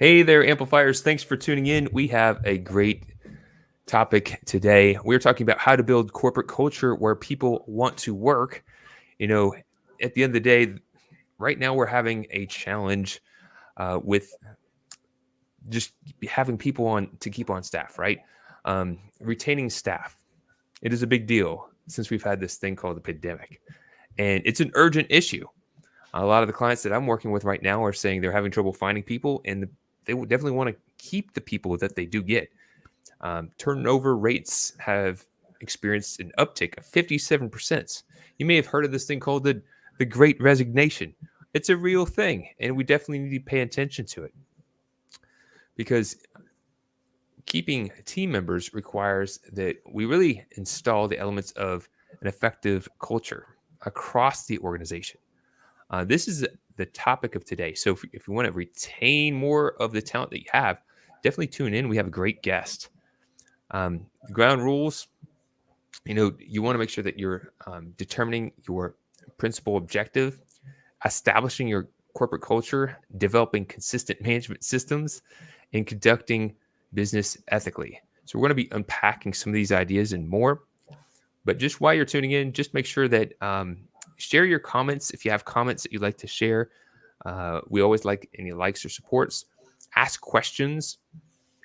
Hey there, Amplifiers. Thanks for tuning in. We have a great topic today. We're talking about how to build corporate culture where people want to work. You know, at the end of the day, right now we're having a challenge with just having people on to keep on staff, right? Retaining staff. It is a big deal since we've had this thing called the pandemic, and it's an urgent issue. A lot of the clients that I'm working with right now are saying they're having trouble finding people, and they would definitely want to keep the people that they do get. Turnover rates have experienced an uptick of 57%. You may have heard of this thing called the Great Resignation. It's a real thing, and we definitely need to pay attention to it because keeping team members requires that we really install the elements of an effective culture across the organization. This is the topic of today. So if you want to retain more of the talent that you have, definitely tune in. We have a great guest. The ground rules, you want to make sure that you're determining your principal objective, establishing your corporate culture, developing consistent management systems, and conducting business ethically. So we're going to be unpacking some of these ideas and more. But just while you're tuning in, just make sure that share your comments if you have comments that you'd like to share. We always like any likes or supports. Ask questions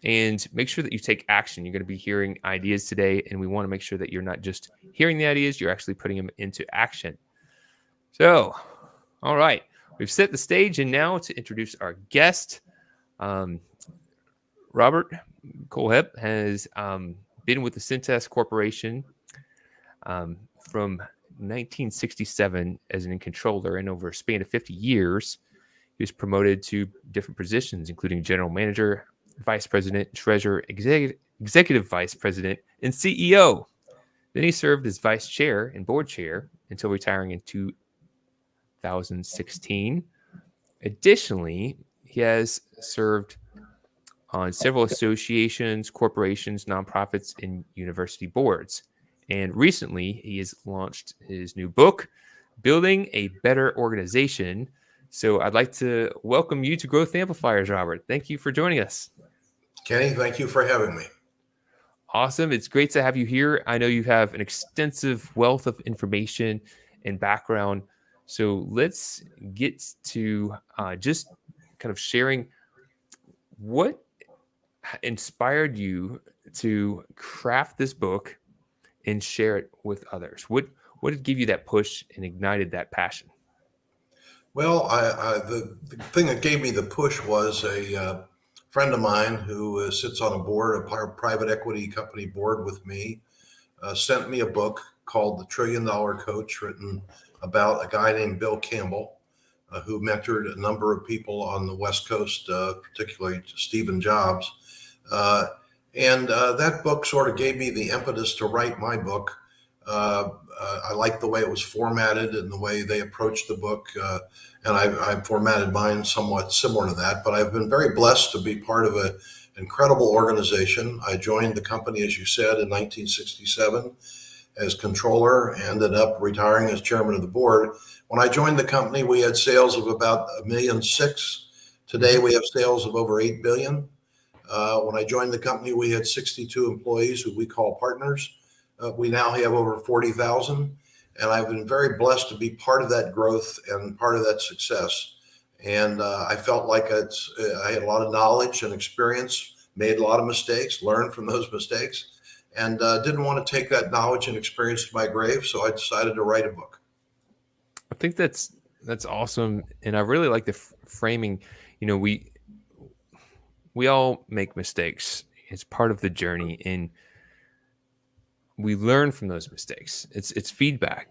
and make sure that you take action. You're going to be hearing ideas today, and we want to make sure that you're not just hearing the ideas, you're actually putting them into action. So, all right, we've set the stage, and now to introduce our guest, Robert Kohlhepp has been with the Cintas Corporation from 1967 as an controller, and over a span of 50 years, he was promoted to different positions, including general manager, vice president, treasurer, executive vice president, and CEO. Then he served as vice chair and board chair until retiring in 2016. Additionally, he has served on several associations, corporations, nonprofits, and university boards. And recently, he has launched his new book, Building a Better Organization. So I'd like to welcome you to Growth Amplifiers, Robert. Thank you for joining us. Kenny, thank you for having me. Awesome. It's great to have you here. I know you have an extensive wealth of information and background. So let's get to just kind of sharing what inspired you to craft this book and share it with others. What did give you that push and ignited that passion? Well, the thing that gave me the push was a friend of mine who sits on a private equity company board with me, sent me a book called The $1 Trillion Coach, written about a guy named Bill Campbell, who mentored a number of people on the West Coast, particularly Stephen Jobs. And that book sort of gave me the impetus to write my book. I liked the way it was formatted and the way they approached the book. And I formatted mine somewhat similar to that. But I've been very blessed to be part of an incredible organization. I joined the company, as you said, in 1967 as controller, ended up retiring as chairman of the board. When I joined the company, we had sales of about $1.6 million. Today, we have sales of over $8 billion. When I joined the company, we had 62 employees who we call partners. We now have over 40,000, and I've been very blessed to be part of that growth and part of that success. And I felt like I had a lot of knowledge and experience, made a lot of mistakes, learned from those mistakes, and didn't want to take that knowledge and experience to my grave. So I decided to write a book. I think that's awesome, and I really like the framing. You know, we all make mistakes. It's part of the journey, and we learn from those mistakes. It's feedback,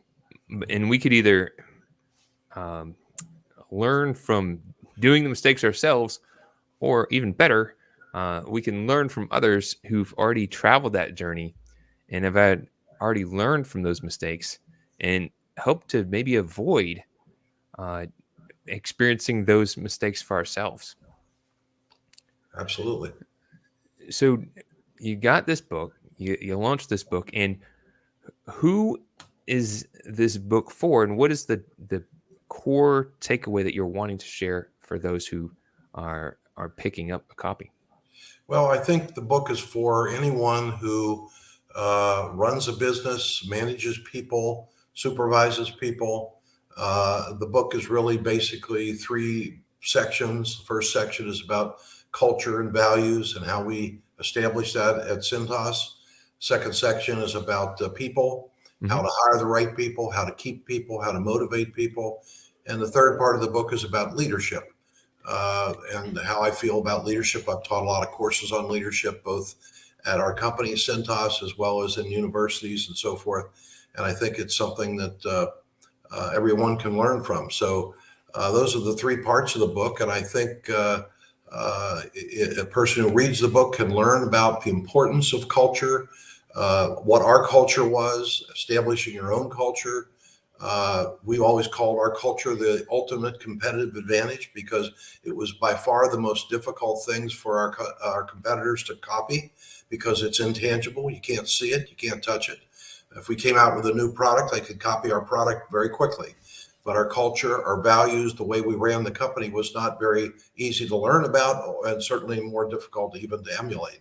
and we could either learn from doing the mistakes ourselves, or even better, we can learn from others who've already traveled that journey and have already learned from those mistakes and hope to maybe avoid experiencing those mistakes for ourselves. Absolutely. So you got this book, you launched this book, and who is this book for, and what is the core takeaway that you're wanting to share for those who are are picking up a copy? Well, I think the book is for anyone who runs a business, manages people, supervises people. The book is really basically three sections. The first section is about culture and values and how we establish that at Cintas. Second section is about people, how to hire the right people, how to keep people, how to motivate people. And the third part of the book is about leadership. And how I feel about leadership. I've taught a lot of courses on leadership, both at our company, Cintas, as well as in universities and so forth. And I think it's something that everyone can learn from. So those are the three parts of the book. And I think a person who reads the book can learn about the importance of culture, what our culture was, establishing your own culture. We've always called our culture the ultimate competitive advantage because it was by far the most difficult things for our competitors to copy because it's intangible. You can't see it. You can't touch it. If we came out with a new product, they could copy our product very quickly. But our culture, our values, the way we ran the company was not very easy to learn about and certainly more difficult even to emulate.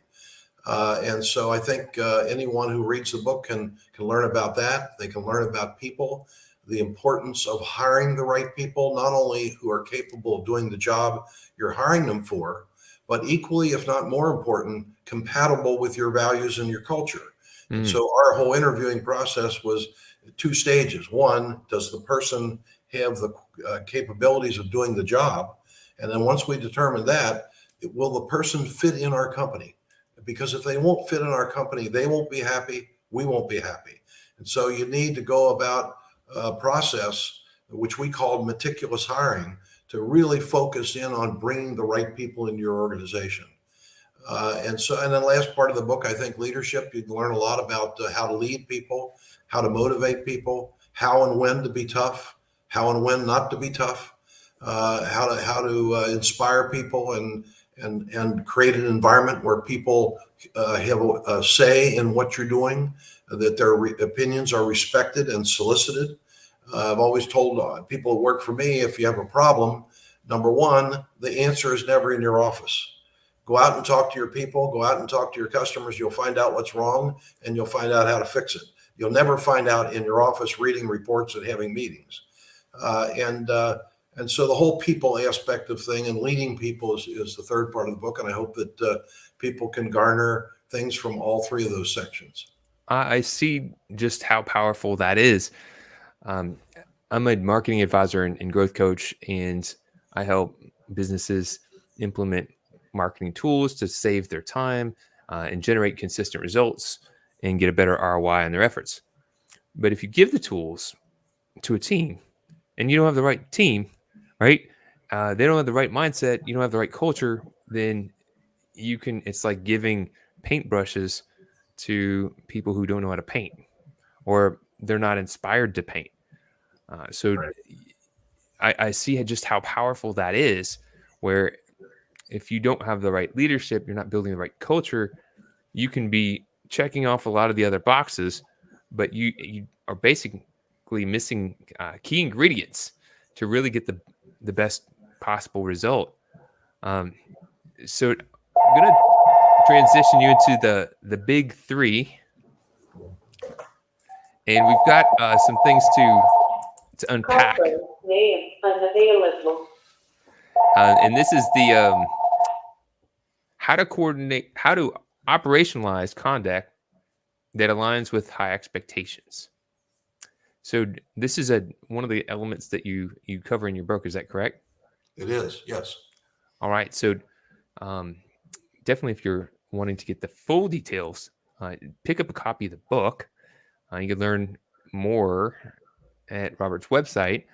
And so I think anyone who reads the book can learn about that. They can learn about people, the importance of hiring the right people, not only who are capable of doing the job you're hiring them for, but equally, if not more important, compatible with your values and your culture. And so our whole interviewing process was two stages. One, does the person have the capabilities of doing the job? And then once we determine that, will the person fit in our company? Because if they won't fit in our company, they won't be happy, we won't be happy. And so you need to go about a process, which we call meticulous hiring, to really focus in on bringing the right people into your organization. And then the last part of the book, I think leadership, you can learn a lot about how to lead people, how to motivate people, how and when to be tough, how and when not to be tough, how to inspire people and create an environment where people have a say in what you're doing, that their opinions are respected and solicited. I've always told people who work for me, if you have a problem, number one, the answer is never in your office. Go out and talk to your people, go out and talk to your customers. You'll find out what's wrong and you'll find out how to fix it. You'll never find out in your office reading reports and having meetings. And so the whole people aspect of thing and leading people is the third part of the book. And I hope that people can garner things from all three of those sections. I see just how powerful that is. I'm a marketing advisor and growth coach, and I help businesses implement marketing tools to save their time and generate consistent results and get a better ROI on their efforts. But if you give the tools to a team and you don't have the right team, right? They don't have the right mindset, you don't have the right culture, then it's like giving paintbrushes to people who don't know how to paint, or they're not inspired to paint. So I see just how powerful that is, where if you don't have the right leadership, you're not building the right culture, you can be checking off a lot of the other boxes, but you are basically missing key ingredients to really get the best possible result. So I'm going to transition you into the big three. And we've got some things to unpack. Name unavailable. And this is the how to operationalize conduct that aligns with high expectations. So this is one of the elements that you cover in your book. Is that correct? It is, yes. All right. So definitely, if you're wanting to get the full details, pick up a copy of the book. You can learn more at Robert's website.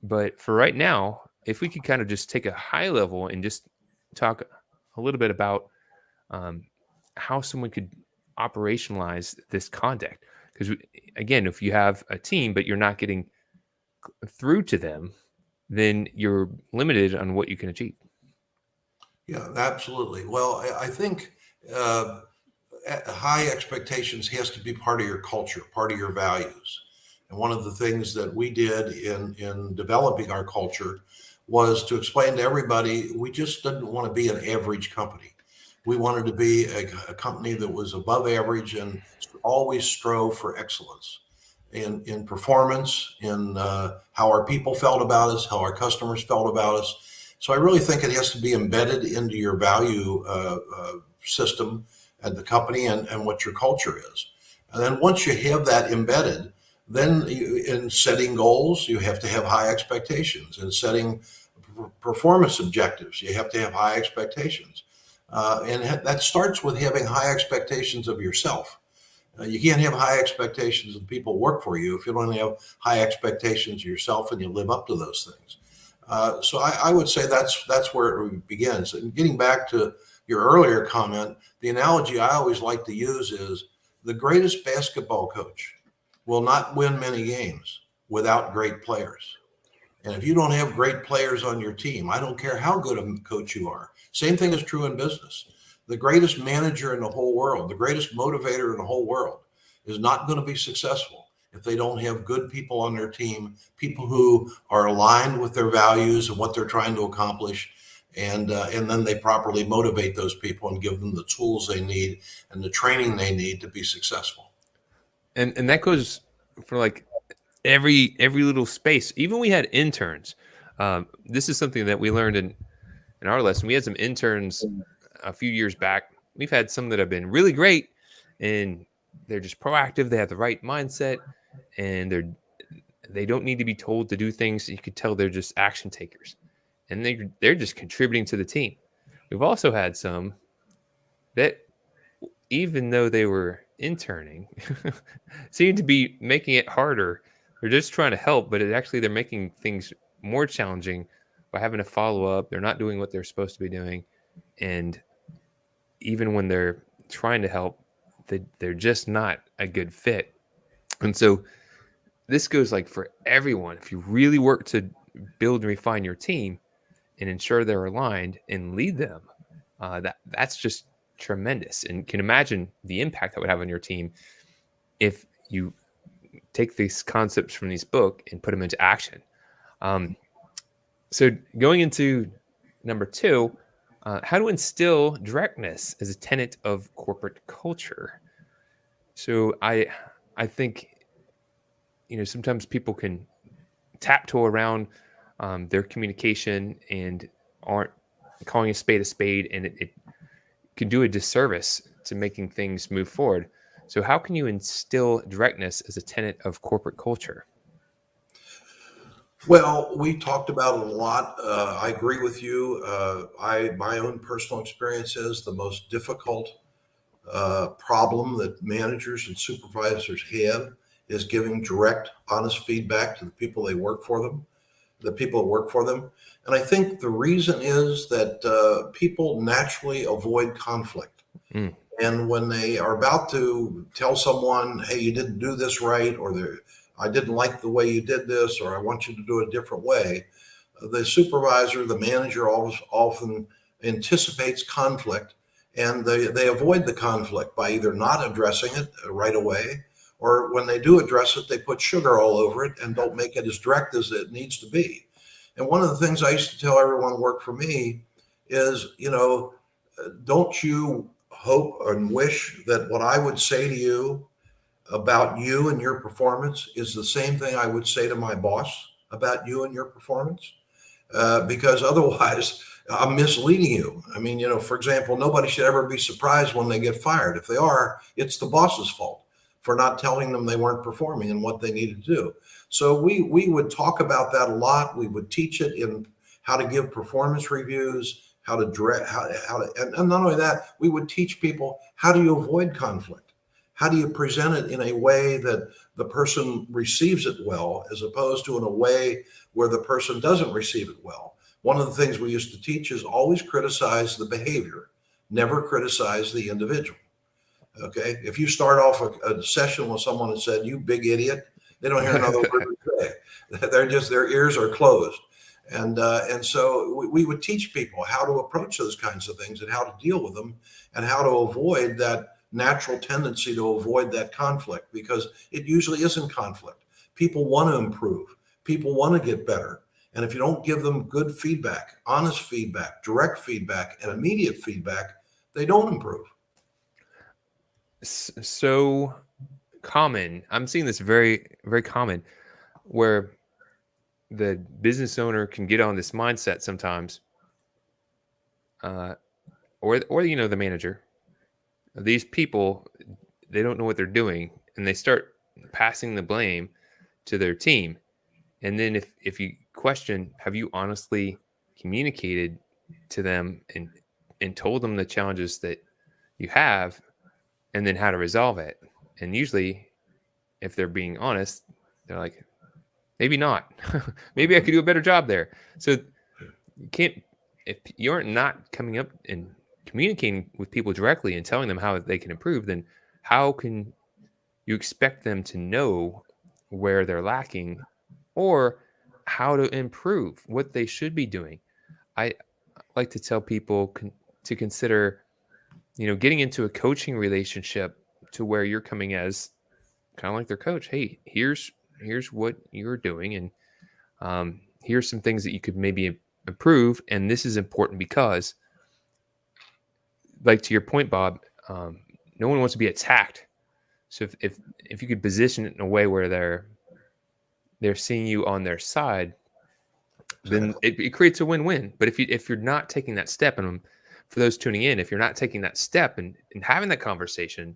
But for right now, if we could kind of just take a high level and just talk a little bit about how someone could operationalize this conduct. Because again, if you have a team, but you're not getting through to them, then you're limited on what you can achieve. Yeah, absolutely. Well, I think high expectations has to be part of your culture, part of your values. And one of the things that we did in developing our culture was to explain to everybody we just didn't want to be an average company. We wanted to be a company that was above average and always strove for excellence in performance, in how our people felt about us, how our customers felt about us. So I really think it has to be embedded into your value system at the company and what your culture is. And then once you have that embedded, then in setting goals, you have to have high expectations. In setting performance objectives, you have to have high expectations. And that starts with having high expectations of yourself. You can't have high expectations of people who work for you if you don't have high expectations of yourself and you live up to those things. So I would say that's where it begins. And getting back to your earlier comment, the analogy I always like to use is the greatest basketball coach will not win many games without great players. And if you don't have great players on your team, I don't care how good a coach you are. Same thing is true in business. The greatest manager in the whole world, the greatest motivator in the whole world is not going to be successful if they don't have good people on their team, people who are aligned with their values and what they're trying to accomplish. And then they properly motivate those people and give them the tools they need and the training they need to be successful. And that goes for like every little space. Even we had interns. This is something that we learned in our lesson. We had some interns a few years back. We've had some that have been really great, and they're just proactive. They have the right mindset, and they don't need to be told to do things. You could tell they're just action takers, and they're just contributing to the team. We've also had some that, even though they were interning, seem to be making it harder. They're just trying to help, but they're making things more challenging by having to follow up. They're not doing what they're supposed to be doing. And even when they're trying to help, they're just not a good fit. And so this goes like for everyone. If you really work to build and refine your team and ensure they're aligned and lead them, that's just tremendous. And can imagine the impact that would have on your team if you take these concepts from this book and put them into action. So going into number 2, how to instill directness as a tenet of corporate culture. So I think, sometimes people can tiptoe around their communication and aren't calling a spade, and it can do a disservice to making things move forward. So how can you instill directness as a tenet of corporate culture? Well, we talked about it a lot. I agree with you. My own personal experience is the most difficult problem that managers and supervisors have is giving direct, honest feedback to the people that work for them. And I think the reason is that people naturally avoid conflict. Mm. And when they are about to tell someone, hey, you didn't do this right, or I didn't like the way you did this, or I want you to do it a different way, the supervisor, the manager often anticipates conflict, and they avoid the conflict by either not addressing it right away, or when they do address it, they put sugar all over it and don't make it as direct as it needs to be. And one of the things I used to tell everyone who worked for me is, don't you hope and wish that what I would say to you about you and your performance is the same thing I would say to my boss about you and your performance? Because otherwise I'm misleading you. I mean, for example, nobody should ever be surprised when they get fired. If they are, it's the boss's fault for not telling them they weren't performing and what they needed to do. So we would talk about that a lot. We would teach it in how to give performance reviews, how to direct, and not only that, we would teach people, how do you avoid conflict? How do you present it in a way that the person receives it well, as opposed to in a way where the person doesn't receive it well? One of the things we used to teach is always criticize the behavior, never criticize the individual. Okay. If you start off a session with someone and said, you big idiot, they don't hear another word you say. Their ears are closed. And so we would teach people how to approach those kinds of things and how to deal with them and how to avoid that natural tendency to avoid that conflict, because it usually isn't conflict. People want to improve. People want to get better. And if you don't give them good feedback, honest feedback, direct feedback, and immediate feedback, they don't improve. So common. I'm seeing this very, very common, where the business owner can get on this mindset sometimes, or the manager. These people, they don't know what they're doing, and they start passing the blame to their team. And then if you question, have you honestly communicated to them and told them the challenges that you have, and then how to resolve it? And usually, if they're being honest, they're like, maybe not. Maybe I could do a better job there. So you can't, if you're not coming up and communicating with people directly and telling them how they can improve, then how can you expect them to know where they're lacking or how to improve, what they should be doing? I like to tell people to consider, getting into a coaching relationship to where you're coming as kind of like their coach. Hey, here's what you're doing, and here's some things that you could maybe improve, and this is important because, like to your point, Bob, no one wants to be attacked. So if you could position it in a way where they're seeing you on their side, then it creates a win-win. But if you're not taking that step, and for those tuning in, if you're not taking that step and having that conversation,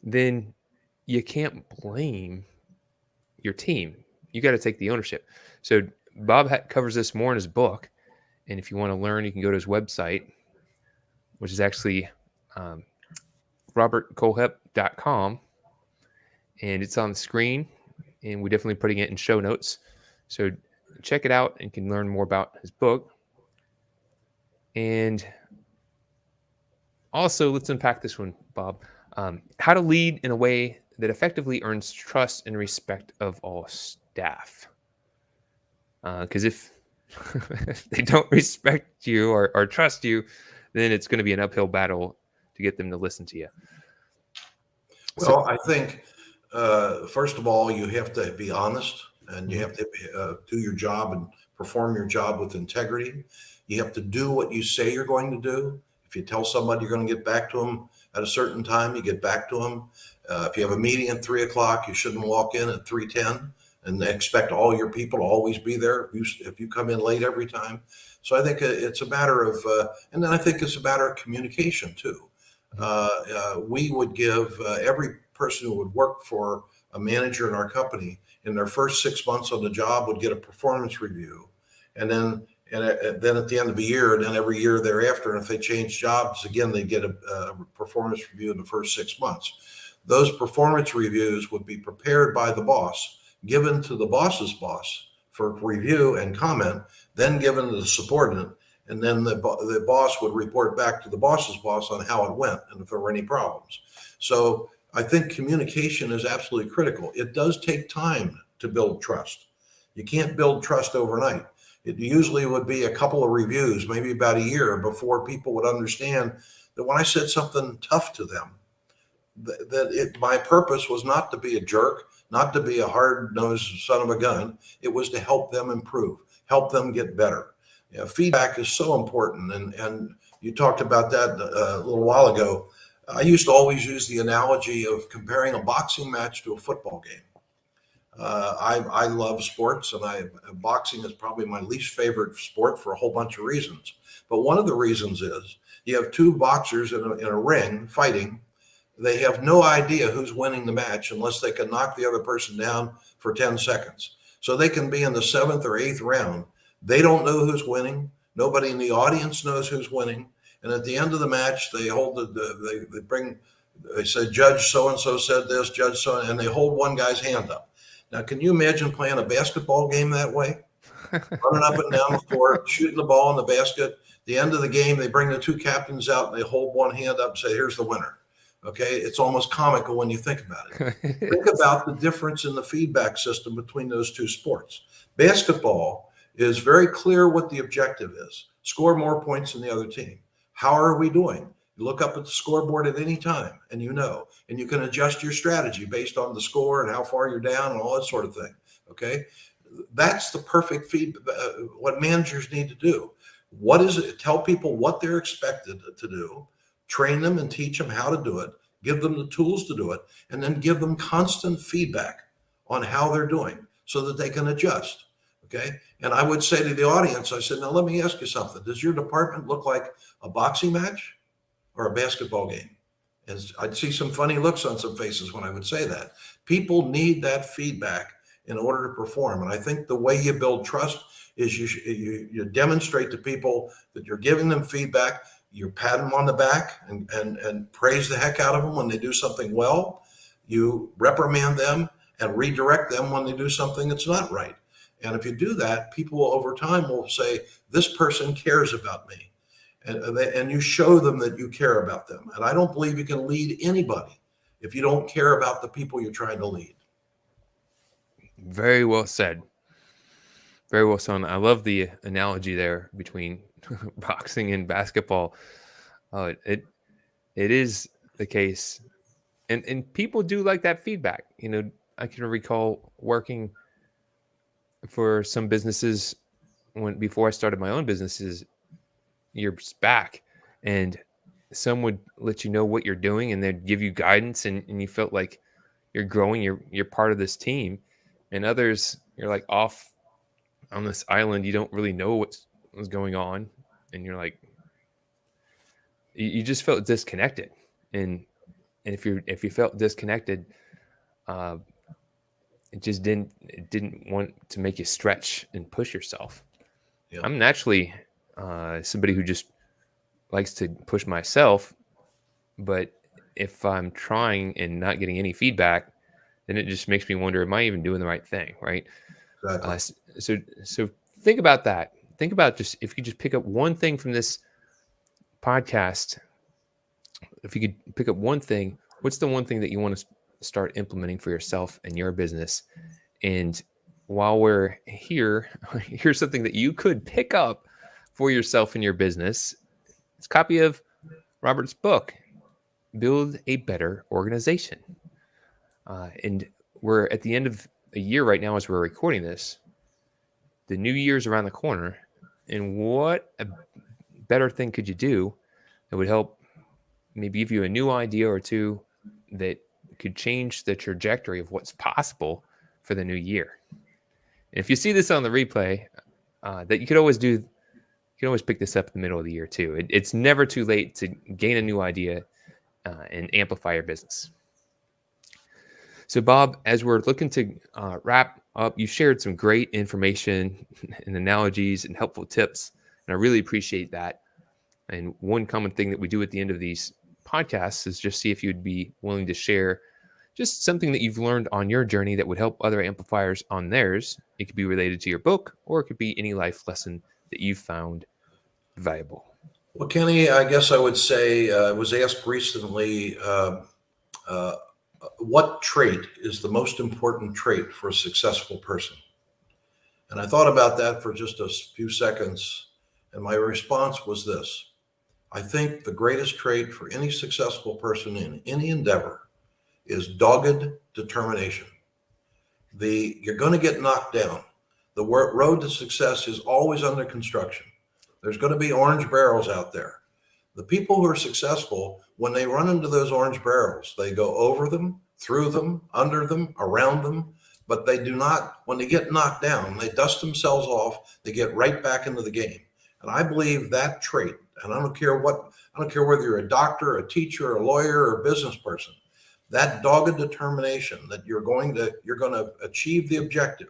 then you can't blame your team. You got to take the ownership. So Bob covers this more in his book, and if you want to learn, you can go to his website, which is actually robertkohlhepp.com, and it's on the screen, and we're definitely putting it in show notes. So check it out and you can learn more about his book. And also, let's unpack this one, Bob. How to lead in a way that effectively earns trust and respect of all staff. Because if they don't respect you or trust you, then it's going to be an uphill battle to get them to listen to you. Well, I think, first of all, you have to be honest, and you have to do your job and perform your job with integrity. You have to do what you say you're going to do. If you tell somebody you're going to get back to them at a certain time, you get back to them. If you have a meeting at 3:00, you shouldn't walk in at 3:10 and expect all your people to always be there if you come in late every time. So I think it's a matter of, and then I think it's a matter of communication too. We would give every person who would work for a manager in our company in their first 6 months on the job would get a performance review, and then at the end of the year, and then every year thereafter, and if they change jobs again, they get a performance review in the first 6 months. Those performance reviews would be prepared by the boss, given to the boss's boss for review and comment, then given to the subordinate, and then the boss would report back to the boss's boss on how it went and if there were any problems. So I think communication is absolutely critical. It does take time to build trust. You can't build trust overnight. It usually would be a couple of reviews, maybe about a year, before people would understand that when I said something tough to them, my purpose was not to be a jerk, not to be a hard-nosed son of a gun. It was to help them improve, help them get better. Feedback is so important, and you talked about that a little while ago. I used to always use the analogy of comparing a boxing match to a football game. I love sports, and boxing is probably my least favorite sport for a whole bunch of reasons. But one of the reasons is you have two boxers in a ring fighting. They have no idea who's winning the match unless they can knock the other person down for 10 seconds. So they can be in the 7th or 8th round. They don't know who's winning. Nobody in the audience knows who's winning. And at the end of the match, they hold they say, Judge so-and-so said this, Judge so, and they hold one guy's hand up. Now, can you imagine playing a basketball game that way? Running up and down the court, shooting the ball in the basket. At the end of the game, they bring the two captains out and they hold one hand up and say, here's the winner. Okay, it's almost comical when you think about it. Think about the difference in the feedback system between those two sports. Basketball is very clear what the objective is. Score more points than the other team. How are we doing? You look up at the scoreboard at any time and you can adjust your strategy based on the score and how far you're down and all that sort of thing. Okay, That's the perfect feedback. What managers need to do. What is it? Tell people what they're expected to do, train them and teach them how to do it, give them the tools to do it, and then give them constant feedback on how they're doing so that they can adjust. Okay. And I would say to the audience, I said, now let me ask you something. Does your department look like a boxing match or a basketball game? And I'd see some funny looks on some faces when I would say that. People need that feedback in order to perform. And I think the way you build trust is you demonstrate to people that you're giving them feedback. You pat them on the back and praise the heck out of them when they do something well. You reprimand them and redirect them when they do something that's not right. And if you do that, people over time will say, this person cares about me. And you show them that you care about them. And I don't believe you can lead anybody if you don't care about the people you're trying to lead. Very well said. Very well said. I love the analogy there between boxing and basketball. It is the case. And people do like that feedback. You know, I can recall working for some businesses before I started my own businesses years back, and some would let you know what you're doing and they'd give you guidance, and you felt like you're growing, you're part of this team. And others, you're like off on this island, you don't really know what's going on, and you're like, you just felt disconnected. And if you felt disconnected, it didn't want to make you stretch and push yourself. Yeah. I'm naturally somebody who just likes to push myself, but if I'm trying and not getting any feedback, then it just makes me wonder, am I even doing the right thing, right? Exactly. So think about that. Think about just, if you could just pick up one thing from this podcast, if you could pick up one thing, what's the one thing that you want to start implementing for yourself and your business? And while we're here, here's something that you could pick up for yourself and your business. It's a copy of Robert's book, Build a Better Organization. And we're at the end of a year right now as we're recording this. The new year's around the corner. And what a better thing could you do that would help maybe give you a new idea or two that could change the trajectory of what's possible for the new year? And if you see this on the replay, that you could always pick this up in the middle of the year too. It's never too late to gain a new idea and amplify your business. So Bob, as we're looking to wrap up, you shared some great information and analogies and helpful tips, and I really appreciate that. And one common thing that we do at the end of these podcasts is just see if you'd be willing to share just something that you've learned on your journey that would help other amplifiers on theirs. It could be related to your book, or it could be any life lesson that you've found valuable. Well, Kenny, I guess I would say I was asked recently, what trait is the most important trait for a successful person? And I thought about that for just a few seconds, and my response was this. I think the greatest trait for any successful person in any endeavor is dogged determination. You're going to get knocked down. The road to success is always under construction. There's going to be orange barrels out there. The people who are successful, when they run into those orange barrels, they go over them, through them, under them, around them, but they do not, when they get knocked down, they dust themselves off, they get right back into the game. And I believe that trait, and I don't care whether you're a doctor, a teacher, a lawyer, or a business person, that dogged determination that you're going to achieve the objective.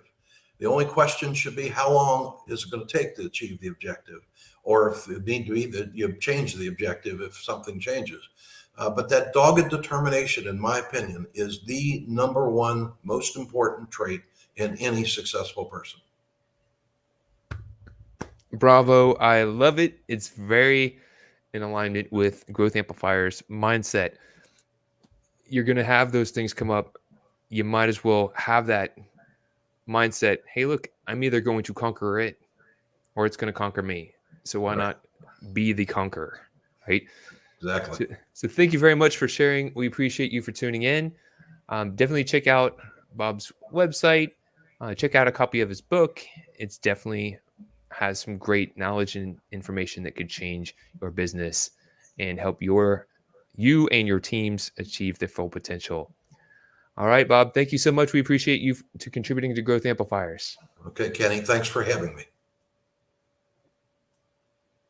The only question should be, how long is it going to take to achieve the objective? Or if it need to be that you change the objective if something changes. But that dogged determination, in my opinion, is the number one most important trait in any successful person. Bravo. I love it. It's very in alignment with Growth Amplifiers mindset. You're going to have those things come up. You might as well have that mindset. Hey, look, I'm either going to conquer it or it's going to conquer me. So why not be the conqueror, right? Exactly. So thank you very much for sharing. We appreciate you for tuning in. Definitely check out Bob's website. check out a copy of his book. It's definitely has some great knowledge and information that could change your business and help you and your teams achieve their full potential. All right, Bob, thank you so much. We appreciate you to contributing to Growth Amplifiers. Okay, Kenny, thanks for having me.